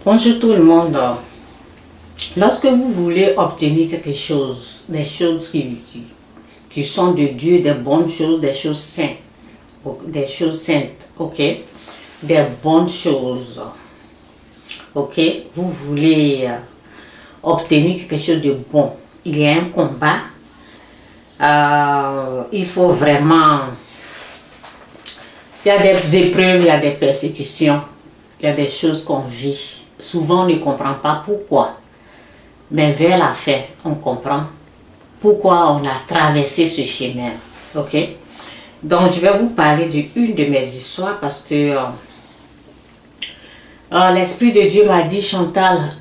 Bonjour tout le monde. Lorsque vous voulez obtenir quelque chose, des choses qui sont de Dieu, des bonnes choses, des choses saintes, ok, des bonnes choses, ok, vous voulez obtenir quelque chose de bon, il y a un combat, il faut vraiment, il y a des épreuves, il y a des persécutions, il y a des choses qu'on vit. Souvent, on ne comprend pas pourquoi. Mais vers la fin, on comprend pourquoi on a traversé ce chemin. Ok? Donc, je vais vous parler d'une de mes histoires parce que l'Esprit de Dieu m'a dit, Chantal,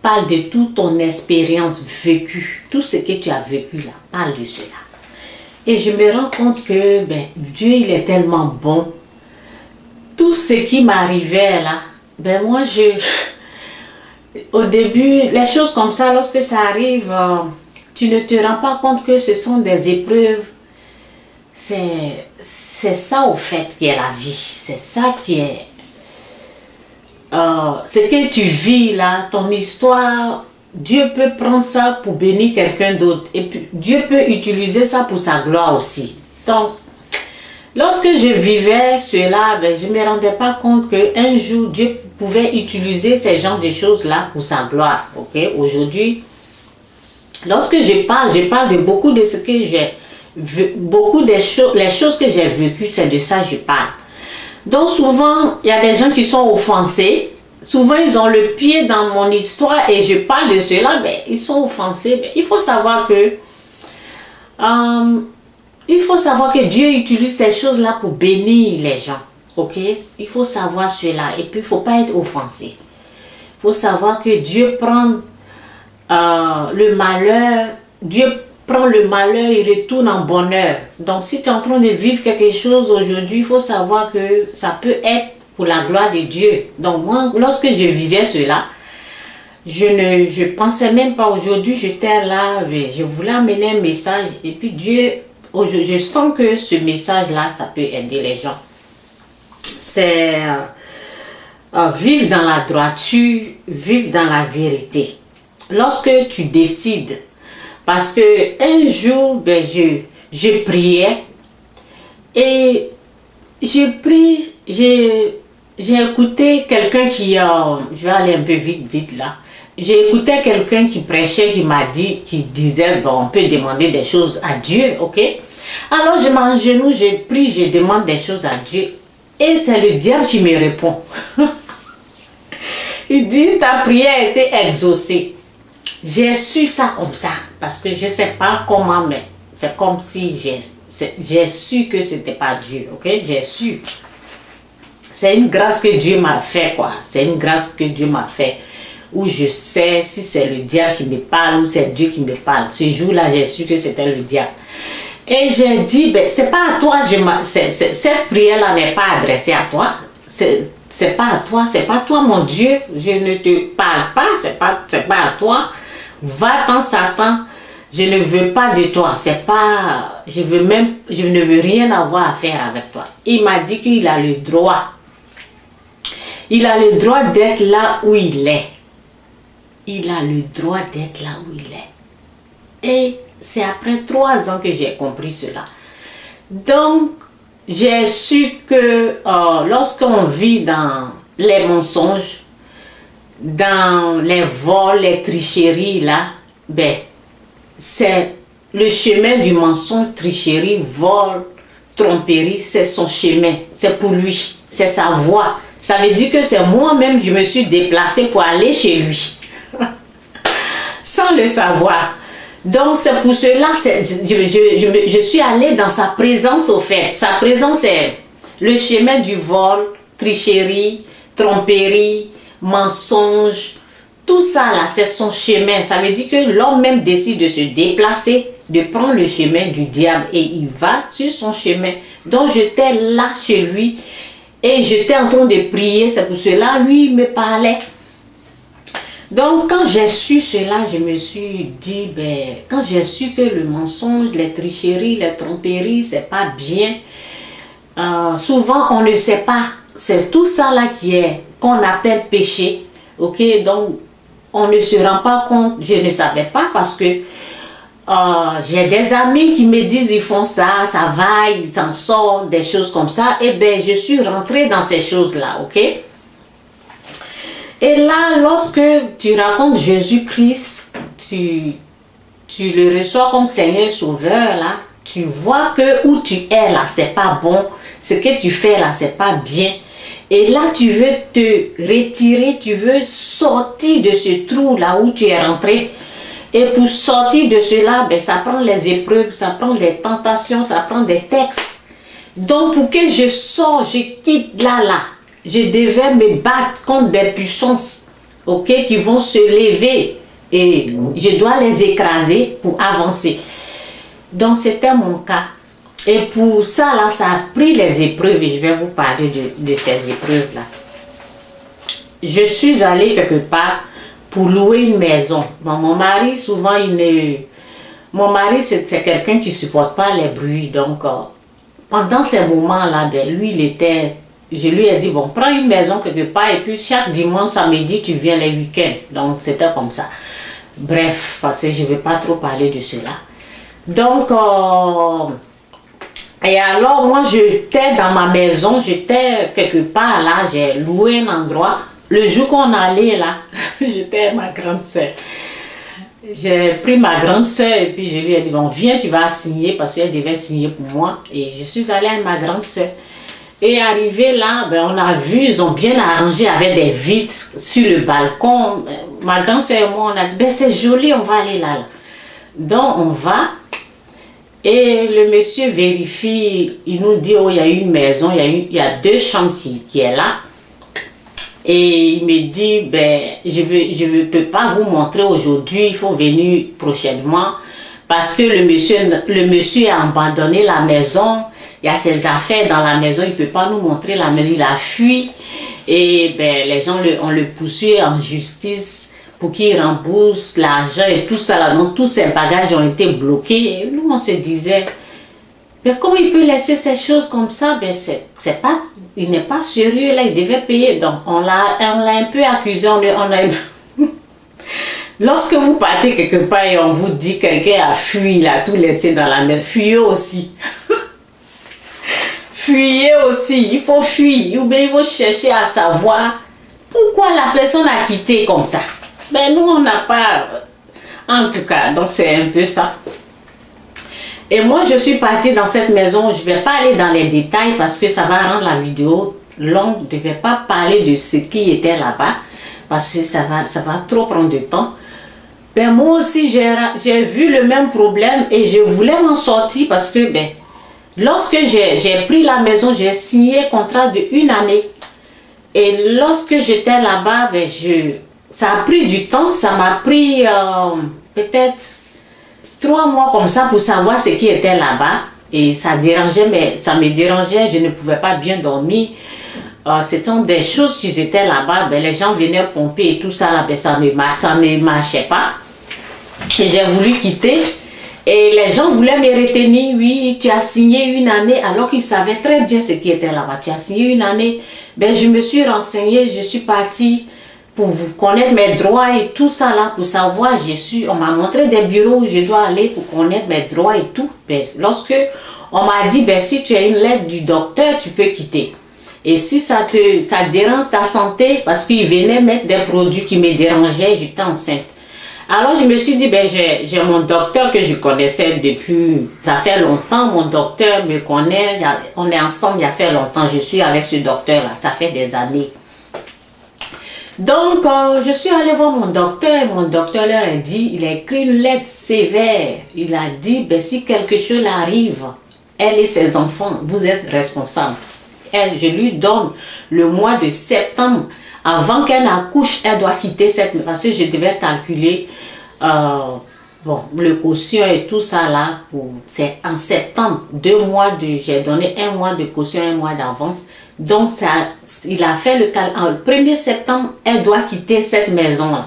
parle de toute ton expérience vécue. Tout ce que tu as vécu là, parle de cela. Et je me rends compte que Dieu, il est tellement bon. Tout ce qui m'arrivait là, moi, au début, les choses comme ça, lorsque ça arrive, tu ne te rends pas compte que ce sont des épreuves. C'est ça au fait qui est la vie. C'est ça qui est... ce que tu vis là, ton histoire, Dieu peut prendre ça pour bénir quelqu'un d'autre. Et puis, Dieu peut utiliser ça pour sa gloire aussi. Donc, lorsque je vivais cela, je ne me rendais pas compte qu'un jour, Dieu pouvait utiliser ces genres de choses-là pour sa gloire. Okay? Aujourd'hui, lorsque je parle de beaucoup de ce que j'ai les choses que j'ai vécues, c'est de ça que je parle. Donc souvent, il y a des gens qui sont offensés. Souvent, ils ont le pied dans mon histoire et je parle de cela, ils sont offensés. Il faut savoir que Dieu utilise ces choses-là pour bénir les gens. Ok? Il faut savoir cela. Et puis, il ne faut pas être offensé. Il faut savoir que Dieu prend le malheur. Dieu prend le malheur et retourne en bonheur. Donc, si tu es en train de vivre quelque chose aujourd'hui, il faut savoir que ça peut être pour la gloire de Dieu. Donc, moi, lorsque je vivais cela, je pensais même pas aujourd'hui, j'étais là, je voulais amener un message. Et puis, Dieu, je sens que ce message-là, ça peut aider les gens. C'est vivre dans la droiture, vivre dans la vérité. Lorsque tu décides, parce que un jour, je priais et j'ai écouté quelqu'un qui, je vais aller un peu vite là, j'ai écouté quelqu'un qui prêchait, qui disait, on peut demander des choses à Dieu, ok? Alors je m'agenouille, je prie, je demande des choses à Dieu. Et c'est le diable qui me répond. Il dit, ta prière a été exaucée. J'ai su ça comme ça. Parce que je ne sais pas comment, mais c'est comme si j'ai su que ce n'était pas Dieu. Ok? J'ai su. C'est une grâce que Dieu m'a fait, quoi. C'est une grâce que Dieu m'a fait. Où je sais si c'est le diable qui me parle ou c'est Dieu qui me parle. Ce jour-là, j'ai su que c'était le diable. Et j'ai dit, c'est pas à toi, cette prière-là n'est pas adressée à toi. C'est pas à toi, c'est pas toi mon Dieu. Je ne te parle pas, c'est pas à toi. Va-t'en Satan, je ne veux pas de toi. C'est pas, je ne veux rien avoir à faire avec toi. Il m'a dit qu'il a le droit. Il a le droit d'être là où il est. Il a le droit d'être là où il est. Et c'est après 3 ans que j'ai compris cela. Donc, j'ai su que lorsqu'on vit dans les mensonges, dans les vols, les tricheries, là, c'est le chemin du mensonge, tricherie, vol, tromperie, c'est son chemin. C'est pour lui, c'est sa voie. Ça veut dire que c'est moi-même, je me suis déplacée pour aller chez lui. Sans le savoir. Donc c'est pour cela, je suis allée dans sa présence au fait. Sa présence est le chemin du vol, tricherie, tromperie, mensonge. Tout ça là, c'est son chemin. Ça veut dire que l'homme même décide de se déplacer, de prendre le chemin du diable et il va sur son chemin. Donc j'étais là chez lui et j'étais en train de prier. C'est pour cela, lui il me parlait. Donc, quand j'ai su cela, je me suis dit, quand j'ai su que le mensonge, les tricheries, les tromperies, c'est pas bien, souvent on ne sait pas. C'est tout ça là qu'on appelle péché. Ok, donc on ne se rend pas compte, je ne savais pas parce que j'ai des amis qui me disent ils font ça, ça va, ils s'en sortent, des choses comme ça. Et bien, je suis rentrée dans ces choses-là, ok? Et là, lorsque tu racontes Jésus-Christ, tu le reçois comme Seigneur Sauveur, là, tu vois que où tu es là, c'est pas bon. Ce que tu fais là, c'est pas bien. Et là, tu veux te retirer, tu veux sortir de ce trou là où tu es rentré. Et pour sortir de cela, ben, ça prend les épreuves, ça prend les tentations, ça prend des textes. Donc, pour que je sors, je quitte là, je devais me battre contre des puissances, ok, qui vont se lever. Et je dois les écraser pour avancer. Donc, c'était mon cas. Et pour ça, là, ça a pris les épreuves. Et je vais vous parler de ces épreuves-là. Je suis allée quelque part pour louer une maison. Bon, mon mari, souvent, mon mari, c'est quelqu'un qui ne supporte pas les bruits. Donc, pendant ces moments-là, ben, lui, je lui ai dit, bon, prends une maison quelque part et puis chaque dimanche, samedi, tu viens les week-ends. Donc, c'était comme ça. Bref, parce que je ne vais pas trop parler de cela. Donc, et alors, moi, j'étais dans ma maison, j'étais quelque part là, j'ai loué un endroit. Le jour qu'on allait là, j'étais ma grande soeur. J'ai pris ma grande soeur et puis je lui ai dit, bon, viens, tu vas signer parce qu'elle devait signer pour moi. Et je suis allée avec ma grande soeur. Et arrivé là, ben, on a vu, ils ont bien arrangé avec des vitres sur le balcon. Ma grande soeur et moi, on a dit, ben, c'est joli, on va aller là. Donc, on va. Et le monsieur vérifie, il nous dit, oh, il y a une maison, il y a 2 chambres qui est là. Et il me dit, ben, je ne peux pas vous montrer aujourd'hui, il faut venir prochainement. Parce que le monsieur a abandonné la maison, il y a ses affaires dans la maison, il ne peut pas nous montrer la maison, il a fui. Et ben, les gens on le poursuit en justice pour qu'il rembourse l'argent et tout ça. Là. Donc tous ces bagages ont été bloqués. Et nous, on se disait, mais comment il peut laisser ces choses comme ça? Ben, il n'est pas sérieux, là, il devait payer. Donc on l'a un peu accusé, Lorsque vous partez quelque part et on vous dit quelqu'un a fui, il a tout laissé dans la mer, fuyez aussi. Fuyez aussi, il faut fuir. Ou bien il faut chercher à savoir pourquoi la personne a quitté comme ça. Ben nous, on n'a pas... En tout cas, donc c'est un peu ça. Et moi, je suis partie dans cette maison. Je ne vais pas aller dans les détails parce que ça va rendre la vidéo longue. Je ne vais pas parler de ce qui était là-bas parce que ça va trop prendre de temps. Ben moi aussi, j'ai vu le même problème et je voulais m'en sortir parce que ben, lorsque j'ai pris la maison, j'ai signé un contrat de 1 année. Et lorsque j'étais là-bas, ben, ça a pris du temps. Ça m'a pris peut-être 3 mois comme ça pour savoir ce qui était là-bas. Et ça dérangeait, mais ça me dérangeait. Je ne pouvais pas bien dormir. C'était des choses qui étaient là-bas. Ben, les gens venaient pomper et tout ça. Là, ben, ça ne marchait pas. Et j'ai voulu quitter. Et les gens voulaient me retenir. Oui, tu as signé 1 année alors qu'ils savaient très bien ce qui était là-bas. Tu as signé 1 année. Ben, je me suis renseignée. Je suis partie pour vous connaître mes droits et tout ça là. Pour savoir, on m'a montré des bureaux où je dois aller pour connaître mes droits et tout. Ben, lorsque on m'a dit, ben, si tu as une lettre du docteur, tu peux quitter. Et si ça dérange ta santé, parce qu'il venait mettre des produits qui me dérangeaient, j'étais enceinte. Alors je me suis dit, ben, j'ai mon docteur que je connaissais depuis, ça fait longtemps, mon docteur me connaît, on est ensemble il y a fait longtemps, je suis avec ce docteur-là, ça fait des années. Donc je suis allée voir mon docteur leur a dit, il a écrit une lettre sévère, il a dit, ben, si quelque chose arrive, elle et ses enfants, vous êtes responsables. Je lui donne le mois de septembre. Avant qu'elle accouche, elle doit quitter cette maison. Parce que je devais calculer le caution et tout ça là. C'est en septembre, j'ai donné 1 mois de caution, 1 mois d'avance. Donc, il a fait le calcul. Le 1er septembre, elle doit quitter cette maison là.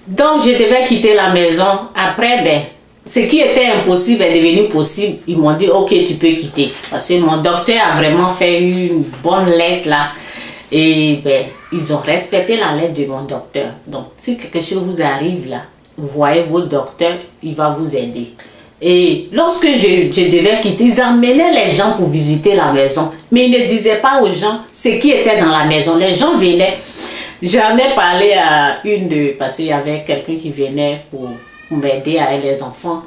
Donc, je devais quitter la maison. Après, ben, ce qui était impossible est devenu possible. Ils m'ont dit, ok, tu peux quitter. Parce que mon docteur a vraiment fait une bonne lettre là. Et ben, ils ont respecté la lettre de mon docteur. Donc, si quelque chose vous arrive là, vous voyez votre docteur, il va vous aider. Et lorsque je devais quitter, ils emmenaient les gens pour visiter la maison. Mais ils ne disaient pas aux gens ce qui était dans la maison. Les gens venaient. J'en ai parlé à une de... Parce qu'il y avait quelqu'un qui venait pour m'aider avec les enfants.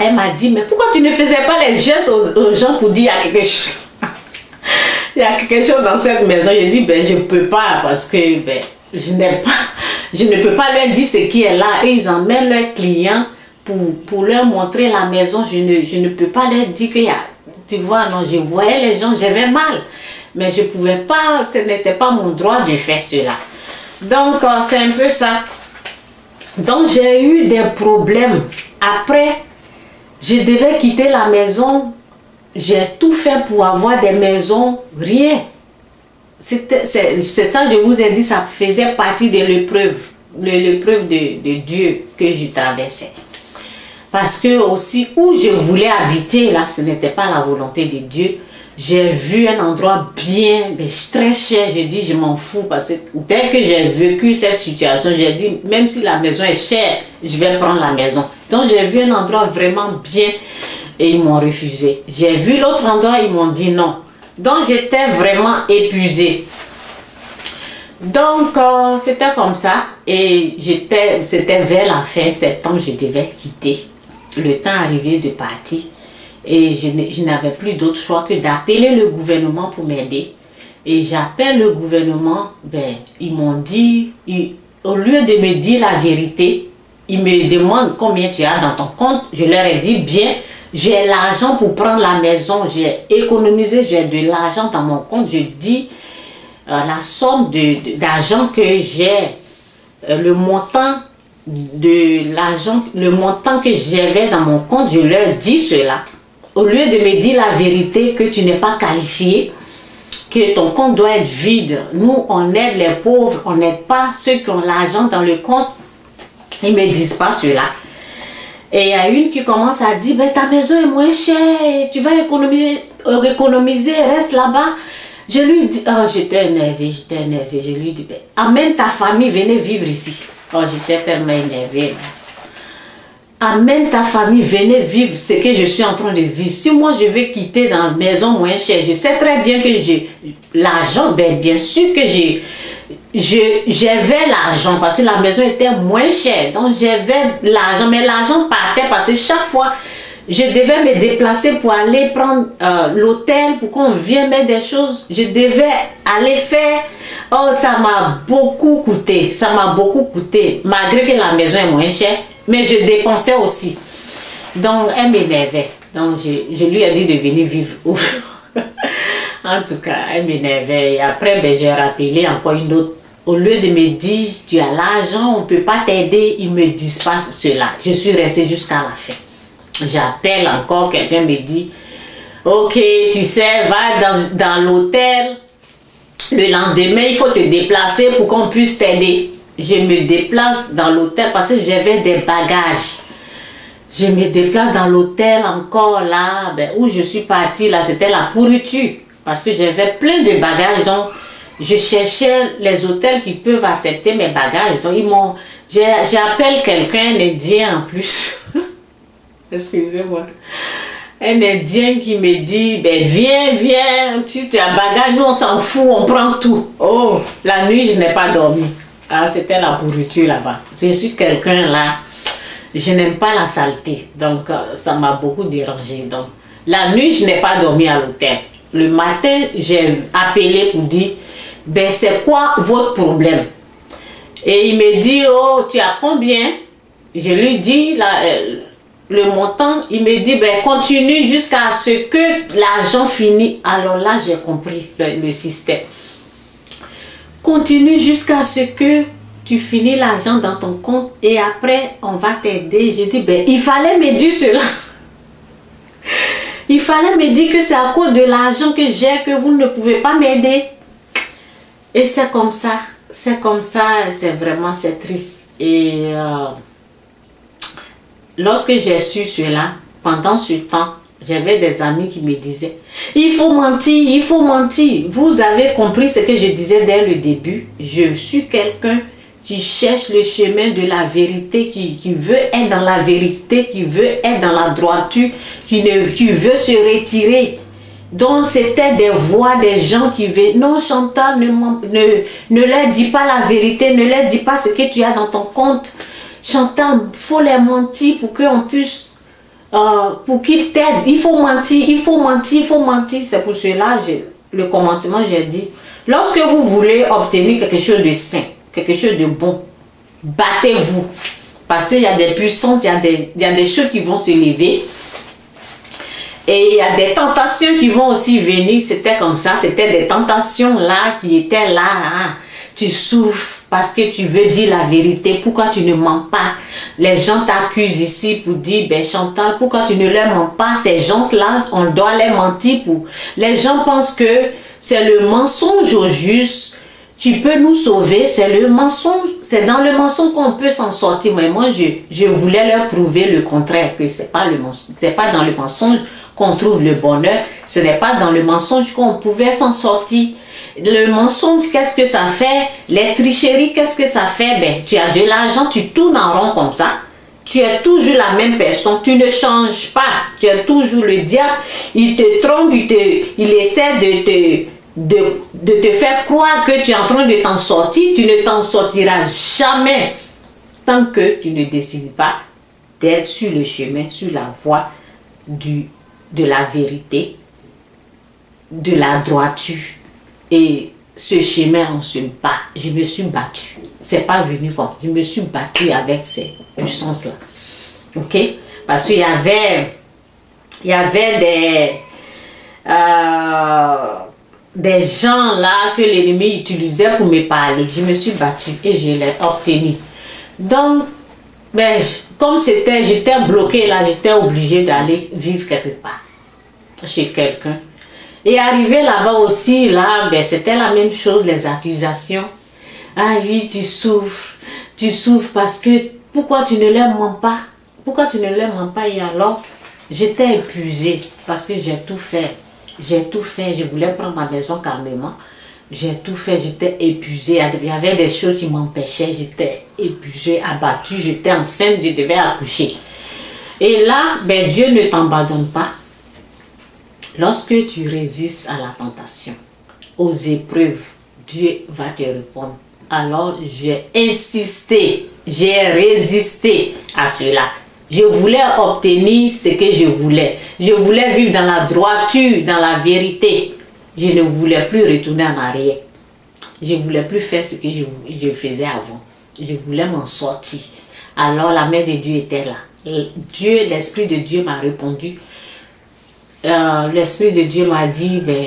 Elle m'a dit, mais pourquoi tu ne faisais pas les gestes aux gens pour dire il y a quelque chose? Il y a quelque chose dans cette maison. Je dis, ben je ne peux pas parce que ben, je ne peux pas leur dire ce qui est là. Et ils emmènent leurs clients pour leur montrer la maison. Je ne peux pas leur dire qu'il y a... Tu vois, non, je voyais les gens, j'avais mal. Mais je ne pouvais pas, ce n'était pas mon droit de faire cela. Donc, c'est un peu ça. Donc, j'ai eu des problèmes. Après, je devais quitter la maison. J'ai tout fait pour avoir des maisons, rien. C'est ça, je vous ai dit, ça faisait partie de l'épreuve de Dieu que je traversais. Parce que aussi, où je voulais habiter, là, ce n'était pas la volonté de Dieu. J'ai vu un endroit bien, mais très cher. J'ai dit, je m'en fous. Parce que dès que j'ai vécu cette situation, j'ai dit, même si la maison est chère, je vais prendre la maison. Donc, j'ai vu un endroit vraiment bien et ils m'ont refusé. J'ai vu l'autre endroit, ils m'ont dit non. Donc, j'étais vraiment épuisée. Donc, c'était comme ça. Et c'était vers la fin septembre, je devais quitter. Le temps arrivé de partir. Et je n'avais plus d'autre choix que d'appeler le gouvernement pour m'aider. Et j'appelle le gouvernement, ben, ils m'ont dit, au lieu de me dire la vérité, ils me demandent combien tu as dans ton compte. Je leur ai dit, bien, j'ai l'argent pour prendre la maison, j'ai économisé, j'ai de l'argent dans mon compte. Je dis la somme d'argent que j'ai, le montant de l'argent, le montant que j'avais dans mon compte, je leur dis cela. Au lieu de me dire la vérité que tu n'es pas qualifié, que ton compte doit être vide. Nous, on aide les pauvres, on n'aide pas ceux qui ont l'argent dans le compte. Ils ne me disent pas cela. Et il y a une qui commence à dire, ben, ta maison est moins chère et tu vas économiser, reste là-bas. Je lui dis, oh, j'étais énervée. Je lui dis, ben, amène ta famille, venez vivre ici. Oh, j'étais tellement énervée. Amène ta famille, venez vivre ce que je suis en train de vivre. Si moi je vais quitter dans une maison moins chère, je sais très bien que j'ai l'argent, ben, bien sûr que j'avais l'argent parce que la maison était moins chère. Donc j'avais l'argent, mais l'argent partait parce que chaque fois, je devais me déplacer pour aller prendre l'hôtel, pour qu'on vienne mettre des choses. Je devais aller faire... Oh, ça m'a beaucoup coûté. Ça m'a beaucoup coûté, malgré que la maison est moins chère. Mais je dépensais aussi. Donc, elle m'énervait. Donc, je lui ai dit de venir vivre. En tout cas, elle m'énervait. Et après, ben, j'ai rappelé encore une autre. Au lieu de me dire, tu as l'argent, on ne peut pas t'aider, ils ne me disent pas cela. Je suis restée jusqu'à la fin. J'appelle encore, quelqu'un me dit, ok, tu sais, va dans l'hôtel. Le lendemain, il faut te déplacer pour qu'on puisse t'aider. Je me déplace dans l'hôtel parce que j'avais des bagages. Je me déplace dans l'hôtel encore là, ben, où je suis partie là, c'était la pourriture. Parce que j'avais plein de bagages, donc je cherchais les hôtels qui peuvent accepter mes bagages. Donc j'appelle quelqu'un, un Indien en plus. Excusez-moi. Un Indien qui me dit, ben viens, tu as bagage, nous on s'en fout, on prend tout. Oh, la nuit je n'ai pas dormi. Ah, c'était la pourriture là-bas. Je suis quelqu'un là, je n'aime pas la saleté. Donc, ça m'a beaucoup dérangé. Donc, la nuit, je n'ai pas dormi à l'hôtel. Le matin, j'ai appelé pour dire, ben, c'est quoi votre problème? Et il me dit, oh, tu as combien? Je lui dis le montant. Il me dit, ben, continue jusqu'à ce que l'argent finisse. Alors là, j'ai compris le système. Continue jusqu'à ce que tu finis l'argent dans ton compte et après on va t'aider. Je dis, ben, il fallait me dire cela. Il fallait me dire que c'est à cause de l'argent que j'ai que vous ne pouvez pas m'aider. Et c'est comme ça, c'est vraiment, c'est triste. Et lorsque j'ai su cela, pendant ce temps, J'avais des amis qui me disaient, il faut mentir, il faut mentir. Vous avez compris ce que je disais dès le début. Je suis quelqu'un qui cherche le chemin de la vérité, qui veut être dans la vérité, qui veut être dans la droiture, qui veut se retirer. Donc c'était des voix des gens qui veulent, non Chantal, ne leur dis pas la vérité, ne leur dis pas ce que tu as dans ton compte. Chantal, il faut les mentir pour qu'on puisse, pour qu'ils t'aident. Il faut mentir, il faut mentir, il faut mentir. C'est pour cela, le commencement, j'ai dit, lorsque vous voulez obtenir quelque chose de sain, quelque chose de bon, battez-vous. Parce qu'il y a des puissances, il y a des choses qui vont se lever. Et il y a des tentations qui vont aussi venir. C'était comme ça, c'était des tentations là qui étaient là. Hein. Tu souffres parce que tu veux dire la vérité. Pourquoi tu ne mens pas? Les gens t'accusent ici pour dire, ben Chantal, pourquoi tu ne leur mens pas? Ces gens-là, on doit les mentir pour. Les gens pensent que c'est le mensonge au juste. Tu peux nous sauver, c'est le mensonge, c'est dans le mensonge qu'on peut s'en sortir. Mais moi, je voulais leur prouver le contraire, que c'est pas le mensonge, c'est pas dans le mensonge qu'on trouve le bonheur, ce n'est pas dans le mensonge qu'on pouvait s'en sortir. Le mensonge, qu'est-ce que ça fait? Les tricheries, qu'est-ce que ça fait? Ben, tu as de l'argent, tu tournes en rond comme ça. Tu es toujours la même personne, tu ne changes pas. Tu es toujours le diable, il te trompe, il essaie de te faire croire que tu es en train de t'en sortir. Tu ne t'en sortiras jamais tant que tu ne décides pas d'être sur le chemin, sur la voie de la vérité, de la droiture. Et ce chemin, on se bat. Je me suis battue. C'est pas venu comme je me suis battue avec ces puissances-là. Ok? Parce qu'il y avait des gens là que l'ennemi utilisait pour me parler. Je me suis battue et je l'ai obtenu. Donc, ben, comme j'étais bloquée là, j'étais obligée d'aller vivre quelque part, chez quelqu'un. Et arrivé là-bas aussi, là, ben, c'était la même chose, les accusations. Ah oui, tu souffres parce que, pourquoi tu ne leur mens pas? Pourquoi tu ne leur mens pas? Et alors, j'étais épuisée parce que j'ai tout fait. Je voulais prendre ma maison calmement. J'ai tout fait, j'étais épuisée. Il y avait des choses qui m'empêchaient. J'étais épuisée, abattue. J'étais enceinte, je devais accoucher. Et là, ben, Dieu ne t'abandonne pas. Lorsque tu résistes à la tentation, aux épreuves, Dieu va te répondre. Alors, j'ai insisté, j'ai résisté à cela. Je voulais obtenir ce que je voulais. Je voulais vivre dans la droiture, dans la vérité. Je ne voulais plus retourner en arrière. Je ne voulais plus faire ce que je faisais avant. Je voulais m'en sortir. Alors la main de Dieu était là. L'Esprit de Dieu m'a répondu. L'Esprit de Dieu m'a dit, ben,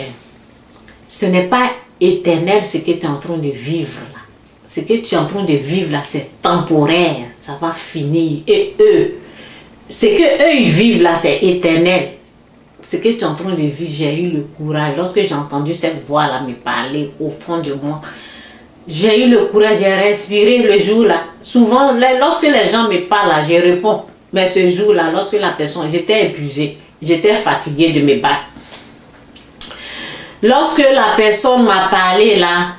ce n'est pas éternel ce que tu es en train de vivre là. Ce que tu es en train de vivre là, c'est temporaire. Ça va finir. Et ce que eux ils vivent là, c'est éternel. Ce que tu es en train de vivre, j'ai eu le courage. Lorsque j'ai entendu cette voix-là me parler au fond de moi, j'ai eu le courage, j'ai respiré le jour-là. Souvent, lorsque les gens me parlent, là, je réponds. Mais ce jour-là, lorsque la personne, j'étais épuisée, j'étais fatiguée de me battre. Lorsque la personne m'a parlé là,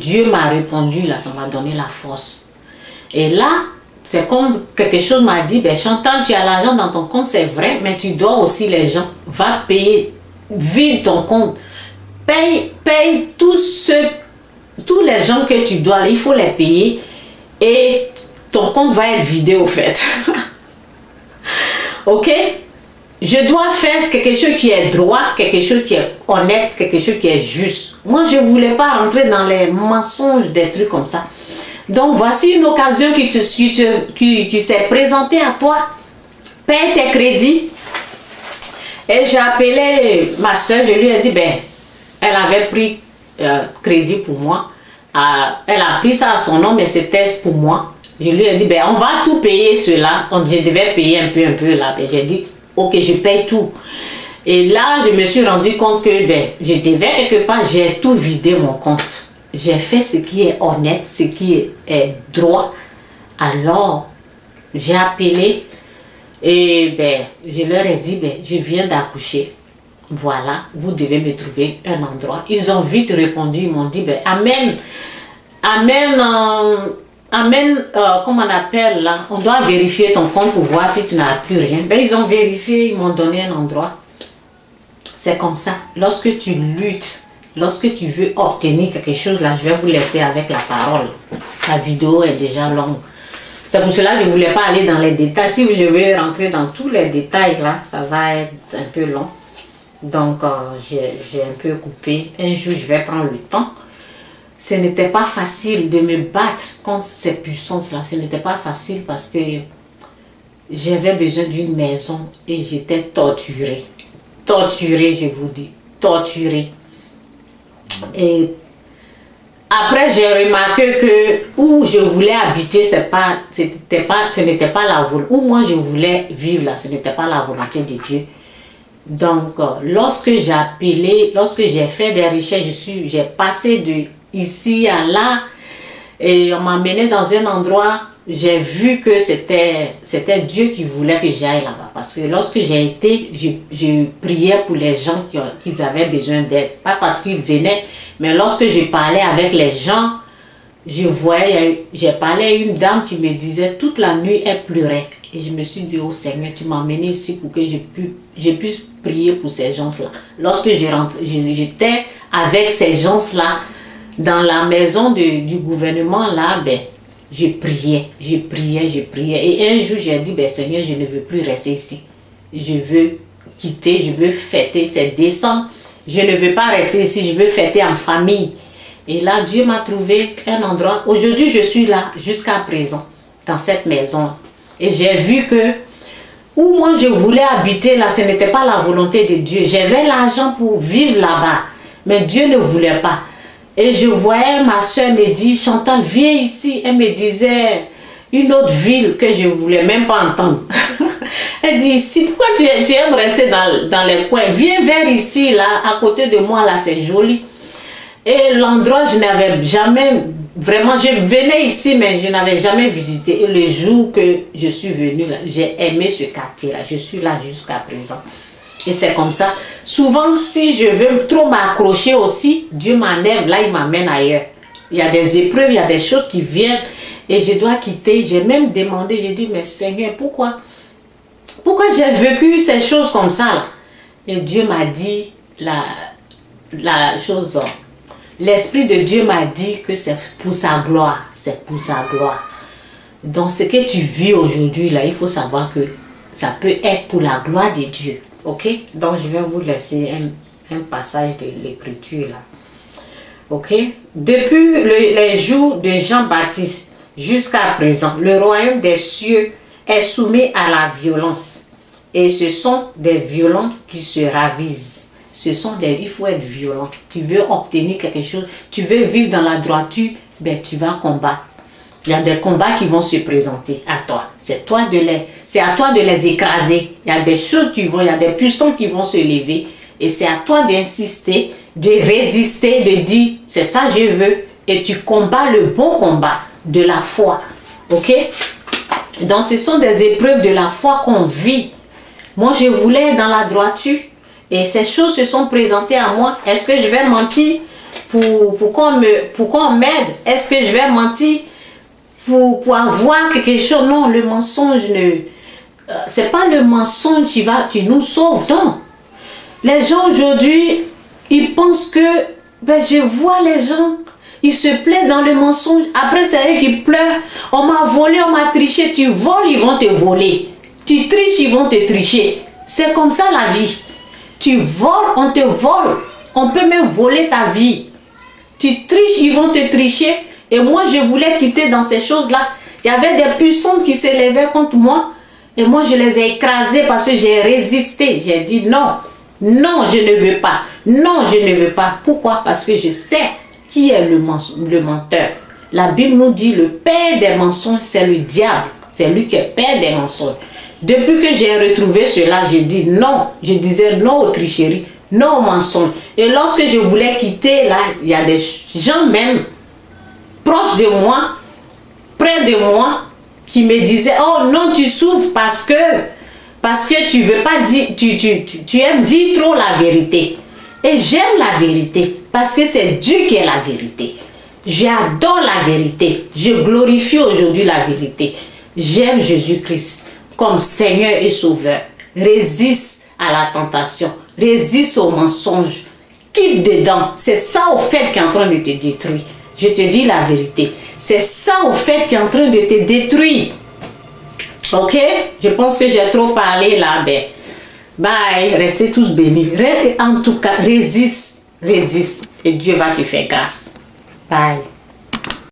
Dieu m'a répondu là, ça m'a donné la force. Et là, c'est comme quelque chose m'a dit, ben Chantal, tu as l'argent dans ton compte, c'est vrai, mais tu dois aussi les gens. Va payer, vide ton compte. Paye tous les gens que tu dois, il faut les payer et ton compte va être vidé au fait. Ok? Je dois faire quelque chose qui est droit, quelque chose qui est honnête, quelque chose qui est juste. Moi, je ne voulais pas rentrer dans les mensonges, des trucs comme ça. Donc, voici une occasion qui s'est présentée à toi. Paye tes crédits. Et j'ai appelé ma soeur, je lui ai dit, ben, elle avait pris crédit pour moi. Elle a pris ça à son nom, mais c'était pour moi. Je lui ai dit, ben, on va tout payer cela. Je devais payer un peu là. Ben, j'ai dit, ok, je paye tout. Et là, je me suis rendu compte que ben, je devais quelque part, j'ai tout vidé mon compte. J'ai fait ce qui est honnête, ce qui est droit. Alors, j'ai appelé Et ben, je leur ai dit, ben, je viens d'accoucher. Voilà, vous devez me trouver un endroit. Ils ont vite répondu, ils m'ont dit, ben, amène, comment on appelle là, on doit vérifier ton compte pour voir si tu n'as plus rien. Ben, ils ont vérifié, ils m'ont donné un endroit. C'est comme ça, lorsque tu luttes, lorsque tu veux obtenir quelque chose, là, je vais vous laisser avec la parole. La vidéo est déjà longue. C'est pour cela que je ne voulais pas aller dans les détails. Si je vais rentrer dans tous les détails, là, ça va être un peu long. Donc, j'ai un peu coupé. Un jour, je vais prendre le temps. Ce n'était pas facile de me battre contre ces puissances-là. Ce n'était pas facile parce que j'avais besoin d'une maison et j'étais torturée. Torturée, je vous dis. Torturée. Et après, j'ai remarqué que où je voulais habiter, ce n'était pas la volonté. Où moi je voulais vivre là, ce n'était pas la volonté de Dieu. Donc, lorsque j'ai fait des recherches, j'ai passé de ici à là et on m'a mené dans un endroit, j'ai vu que c'était Dieu qui voulait que j'aille là-bas. Parce que lorsque j'ai été, je priais pour les gens qui avaient besoin d'aide. Pas parce qu'ils venaient, mais lorsque je parlais avec les gens, j'ai parlé à une dame qui me disait toute la nuit elle pleurait. Et je me suis dit, oh Seigneur, tu m'as amené ici pour que je puisse prier pour ces gens-là. Lorsque j'étais avec ces gens-là dans la maison du gouvernement, là, ben, je priais. Et un jour, j'ai dit, ben, Seigneur, je ne veux plus rester ici. Je veux quitter, je veux fêter, c'est décembre. Je ne veux pas rester ici, je veux fêter en famille. Et là, Dieu m'a trouvé un endroit. Aujourd'hui, je suis là, jusqu'à présent, dans cette maison. Et j'ai vu que où moi je voulais habiter là, ce n'était pas la volonté de Dieu. J'avais l'argent pour vivre là-bas, mais Dieu ne voulait pas. Et je voyais ma soeur me dire, Chantal, viens ici. Elle me disait une autre ville que je ne voulais même pas entendre. Elle dit, ici, pourquoi tu aimes rester dans les coins? Viens vers ici, là, à côté de moi, là, c'est joli. Et l'endroit, je n'avais jamais, vraiment, je venais ici, mais je n'avais jamais visité. Et le jour que je suis venue, là, j'ai aimé ce quartier-là. Je suis là jusqu'à présent. Et c'est comme ça. Souvent, si je veux trop m'accrocher aussi, Dieu m'enlève, là, il m'amène ailleurs. Il y a des épreuves, il y a des choses qui viennent et je dois quitter. J'ai même demandé, j'ai dit, mais Seigneur, pourquoi j'ai vécu ces choses comme ça là? Et Dieu m'a dit la chose, l'Esprit de Dieu m'a dit que c'est pour sa gloire, c'est pour sa gloire. Donc ce que tu vis aujourd'hui là, il faut savoir que ça peut être pour la gloire de Dieu. Ok? Donc je vais vous laisser un passage de l'écriture là. Ok? Depuis les jours de Jean-Baptiste jusqu'à présent, le royaume des cieux est soumis à la violence. Et ce sont des violents qui se ravisent. Il faut être violent. Tu veux obtenir quelque chose, tu veux vivre dans la droiture, ben tu vas combattre. Il y a des combats qui vont se présenter à toi. C'est à toi de les écraser. Il y a des choses il y a des puissants qui vont se lever. Et c'est à toi d'insister, de résister, de dire, c'est ça je veux. Et tu combats le bon combat de la foi. Ok? Donc ce sont des épreuves de la foi qu'on vit. Moi je voulais être dans la droiture. Et ces choses se sont présentées à moi. Est-ce que je vais mentir pour qu'on m'aide? Est-ce que je vais mentir pour avoir quelque chose? Non, le mensonge, c'est pas le mensonge qui nous sauve. Non. Les gens aujourd'hui, ils pensent que, ben, je vois les gens, ils se plaisent dans le mensonge. Après, c'est eux qui pleurent. On m'a volé, on m'a triché. Tu voles, ils vont te voler. Tu triches, ils vont te tricher. C'est comme ça la vie. Tu voles, on te vole. On peut même voler ta vie. Tu triches, ils vont te tricher. Et moi, je voulais quitter dans ces choses-là. Il y avait des puissances qui s'élevaient contre moi. Et moi, je les ai écrasées parce que j'ai résisté. J'ai dit non. Non, je ne veux pas. Non, je ne veux pas. Pourquoi? Parce que je sais qui est le menteur. La Bible nous dit le père des mensonges, c'est le diable. C'est lui qui est père des mensonges. Depuis que j'ai retrouvé cela, je dis non. Je disais non aux tricheries, non aux mensonges. Et lorsque je voulais quitter, là, il y a des gens même proches de moi, près de moi, qui me disaient, oh non, tu souffres parce que Parce que tu veux pas dire, tu aimes dire trop la vérité. Et j'aime la vérité parce que c'est Dieu qui est la vérité. J'adore la vérité. Je glorifie aujourd'hui la vérité. J'aime Jésus-Christ comme Seigneur et Sauveur. Résiste à la tentation. Résiste au mensonge. Quitte dedans. C'est ça au fait qui est en train de te détruire. Je te dis la vérité. C'est ça au fait qui est en train de te détruire. Ok? Je pense que j'ai trop parlé là. Ben, bye. Restez tous bénis. En tout cas, résiste. Résiste. Et Dieu va te faire grâce. Bye.